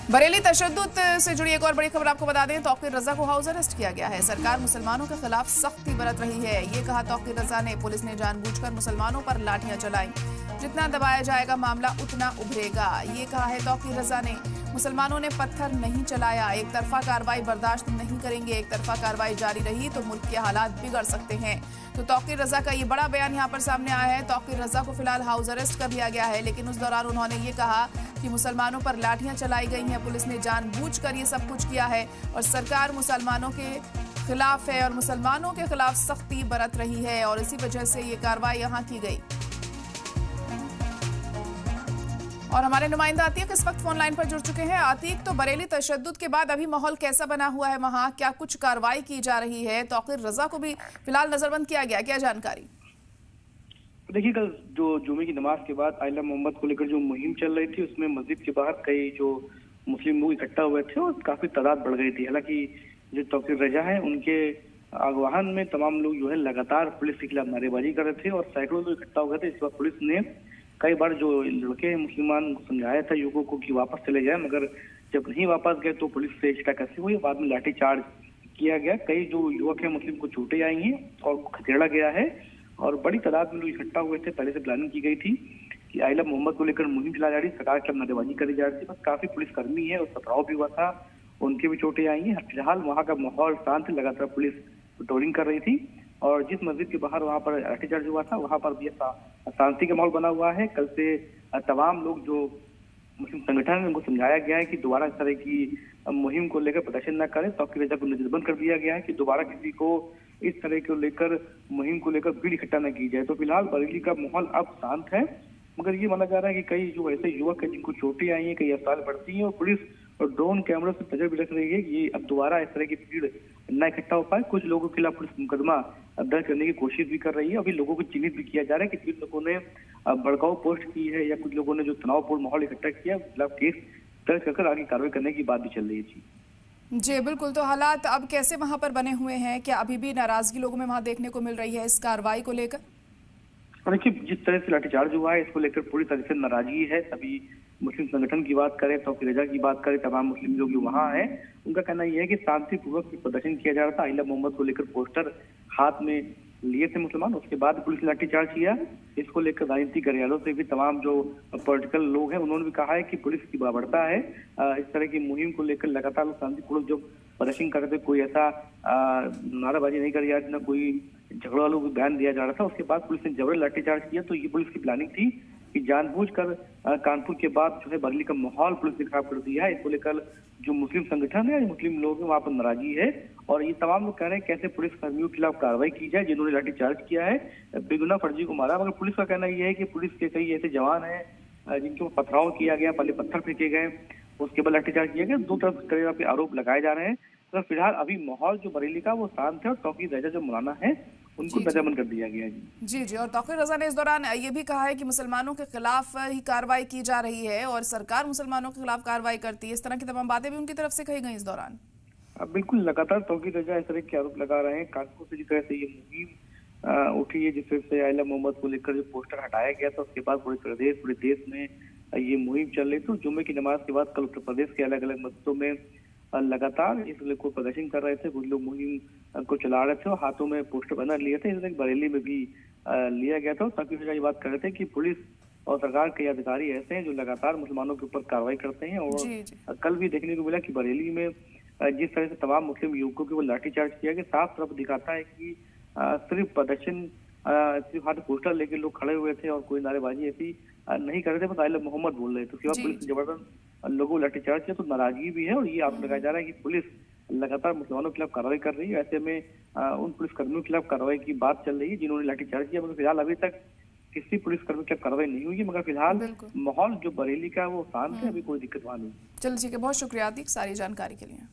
बरेली तशद्दुद से जुड़ी एक और बड़ी खबर आपको बता दें। तौकीर रजा को हाउस अरेस्ट किया गया है। सरकार मुसलमानों के खिलाफ सख्ती बरत रही है, ये कहा तौकीर रजा ने। पुलिस ने जानबूझकर मुसलमानों पर लाठियां चलाई, जितना दबाया जाएगा मामला उतना उभरेगा, ये कहा है तौकीर रजा ने। मुसलमानों ने पत्थर नहीं चलाया, एक तरफा कार्रवाई बर्दाश्त नहीं करेंगे। एक तरफा कार्रवाई जारी रही तो मुल्क के हालात बिगड़ सकते हैं। तो तौकीर रजा का ये बड़ा बयान यहाँ पर सामने आया है। तौकीर रजा को फिलहाल हाउस अरेस्ट कर लिया गया है, लेकिन उस दौरान उन्होंने ये कहा कि मुसलमानों पर लाठियां चलाई गई हैं, पुलिस ने जानबूझकर ये सब कुछ किया है और सरकार मुसलमानों के खिलाफ है और मुसलमानों के खिलाफ सख्ती बरत रही है और इसी वजह से ये कार्रवाई यहाँ की गई। और हमारे नुमाइंदा अतीक इस वक्त फोन लाइन पर जुड़ चुके हैं। अतीक, तो बरेली तशद्दुद के बाद अभी माहौल कैसा बना हुआ है वहां, क्या कुछ कार्रवाई की जा रही है? तौकीर रजा को भी फिलहाल नजरबंद किया गया, क्या जानकारी? देखिए, कल जो जुमे की नमाज के बाद आइला मोहम्मद को लेकर जो मुहिम चल रही थी, उसमें मस्जिद के बाहर कई जो मुस्लिम लोग इकट्ठा हुए थे और काफी तादाद बढ़ गई थी। हालांकि जो तौकीर रजा है, उनके आगवान में तमाम लोग जो है लगातार पुलिस के खिलाफ नारेबाजी कर रहे थे और सैकड़ों लोग इकट्ठा हो गए थे। इस वक्त पुलिस ने कई बार जो लड़के मुसलमान को समझाया था युवकों को कि वापस चले जाए, मगर जब नहीं वापस गए तो पुलिस से शिकायत हुई, बाद में लाठीचार्ज किया गया। कई जो युवक है मुस्लिम को चोटें आई हैं और खदेड़ा गया है और बड़ी तादाद में लोग इकट्ठा हुए थे। पहले से प्लानिंग की गई थी कि आइला मोहम्मद को लेकर मुहिम चला जा रही, सरकार के खिलाफ नारेबाजी करी जा रही थी। बस काफी पुलिसकर्मी है और पथराव भी हुआ था, उनके भी चोटें आई हैं। फिलहाल वहाँ का माहौल शांत, लगातार पुलिस पेट्रोलिंग कर रही थी और जिस मस्जिद के बाहर वहाँ पर लाठीचार्ज हुआ था, वहाँ पर भी शांति का माहौल बना हुआ है। कल से तमाम लोग जो मुस्लिम संगठन है उनको समझाया गया है कि दोबारा इस तरह की मुहिम को लेकर प्रदर्शन न करें। तौकीर रजा को नजरबंद कर दिया गया है कि दोबारा किसी को इस तरह को लेकर मुहिम को लेकर भीड़ इकट्ठा न की जाए। तो फिलहाल बरेली का माहौल अब शांत है, मगर ये माना जा रहा है कि कई जो ऐसे युवक है जिनको चोटें आई हैं, कई अस्पताल भर्ती हैं और पुलिस और ड्रोन कैमरों से नजर भी रख रही है कि ये अब दोबारा इस तरह की भीड़ न इकट्ठा हो पाए। कुछ लोगों के खिलाफ पुलिस मुकदमा दर्ज करने की कोशिश भी कर रही है। अभी लोगों को चिन्हित भी किया जा रहा है कि किन लोगों ने भड़काऊ पोस्ट की है या कुछ लोगों ने जो तनावपूर्ण माहौल इकट्ठा किया है, खिलाफ केस दर्ज कर आगे कार्रवाई करने की बात भी चल रही है। जी बिल्कुल, तो हालात अब कैसे वहां पर बने हुए हैं? क्या अभी भी नाराजगी लोगों में वहां देखने को मिल रही है इस कार्रवाई को लेकर? देखिए, जिस तरह से लाठीचार्ज हुआ है इसको लेकर पूरी तरह से नाराजगी है। सभी मुस्लिम संगठन की बात करें, तौकीर रजा की बात करें, तमाम मुस्लिम लोग जो वहाँ हैं उनका कहना यह है कि शांतिपूर्वक प्रदर्शन किया जा रहा था। आइला मोहम्मद को लेकर पोस्टर हाथ में लिए थे मुसलमान, उसके बाद पुलिस ने लाठीचार्ज किया। इसको लेकर राजनीतिक कार्यालयों से भी तमाम जो पॉलिटिकल लोग हैं उन्होंने भी कहा है कि पुलिस की बर्बरता है। इस तरह की मुहिम को लेकर लगातार लोग शांतिपूर्वक जो प्रदर्शन कर रहे थे, कोई ऐसा नाराबाजी नहीं करी जा रही, न कोई झगड़ा वालों को बयान दिया जा रहा था। उसके बाद पुलिस ने जबरन लाठीचार्ज किया। तो ये पुलिस की प्लानिंग थी कि जानबूझकर कानपुर के बाद जो है बरेली का माहौल पुलिस ने खराब कर दिया है। इसको लेकर जो मुस्लिम संगठन है, मुस्लिम लोग हैं, वहाँ पर नाराजगी है और ये तमाम लोग कह रहे हैं कैसे पुलिस कर्मियों के खिलाफ कार्रवाई की जाए जिन्होंने लाठीचार्ज किया है, बेगुनाह फर्जी को मारा। मगर पुलिस का कहना यह है कि पुलिस के कई ऐसे जवान हैं जिनके ऊपर पथराव किया गया, पहले पत्थर फेंके गए, उसके बाद लाठीचार्ज किया गया। दो तरफ कई पे आरोप लगाए जा रहे हैं। तो फिलहाल अभी माहौल जो बरेली का वो शांत है और तौकीर रजा जो मौलाना है उनको नजरबंद कर दिया गया है। जी, और तौकीर रजा ने इस दौरान ये भी कहा है कि मुसलमानों के खिलाफ ही कार्रवाई की जा रही है और सरकार मुसलमानों के खिलाफ कार्रवाई करती है। इस तरह की तमाम बातें भी उनकी तरफ से कही गई इस दौरान। बिल्कुल, लगातार तौकीर रजा इस तरह के आरोप लगा रहे हैं। कानपुर से जिस तरह से ये मुहिम उठी है, जिस तरह से आइला मोहम्मद को लेकर जो पोस्टर हटाया गया था, उसके बाद पूरे देश में ये मुहिम चल रही। तो जुम्मे की नमाज के बाद कल उत्तर प्रदेश के अलग अलग मस्जिदों में लगातार इस को प्रदर्शन कर रहे थे। कुछ लोग मुहिम को चला रहे थे और हाथों में पोस्टर बना लिए थे। इसलिए बरेली में भी लिया गया था। तौकीर रजा ये बात कर रहे थे कि पुलिस और सरकार के अधिकारी ऐसे हैं जो लगातार मुसलमानों के ऊपर कार्रवाई करते हैं। और कल भी देखने को मिला कि बरेली में जिस तरह से तमाम मुस्लिम युवकों के वो लाठीचार्ज किया गया, साफ तरफ दिखाता है कि सिर्फ प्रदर्शन सिर्फ हाथ पोस्टर लेके लोग खड़े हुए थे और कोई नारेबाजी ऐसी नहीं कर रहे थे, बस आइला मोहम्मद बोल रहे थे। उसके बाद पुलिस ने जबरदस्त लोगों को लाठीचार्ज किया। तो नाराजगी भी है और ये आरोप लगाया जा रहा है कि पुलिस लगातार मुसलमानों के खिलाफ कार्रवाई कर रही है। ऐसे में उन पुलिसकर्मियों के खिलाफ कार्रवाई की बात चल रही है जिन्होंने लाठीचार्ज किया, मगर फिलहाल अभी तक किसी पुलिसकर्मी के खिलाफ कार्रवाई नहीं हुई है। मगर फिलहाल माहौल जो बरेली का वो शांत है, अभी कोई दिक्कत वहां नहीं। चलिए ठीक है, बहुत शुक्रिया आतिक सारी जानकारी के लिए।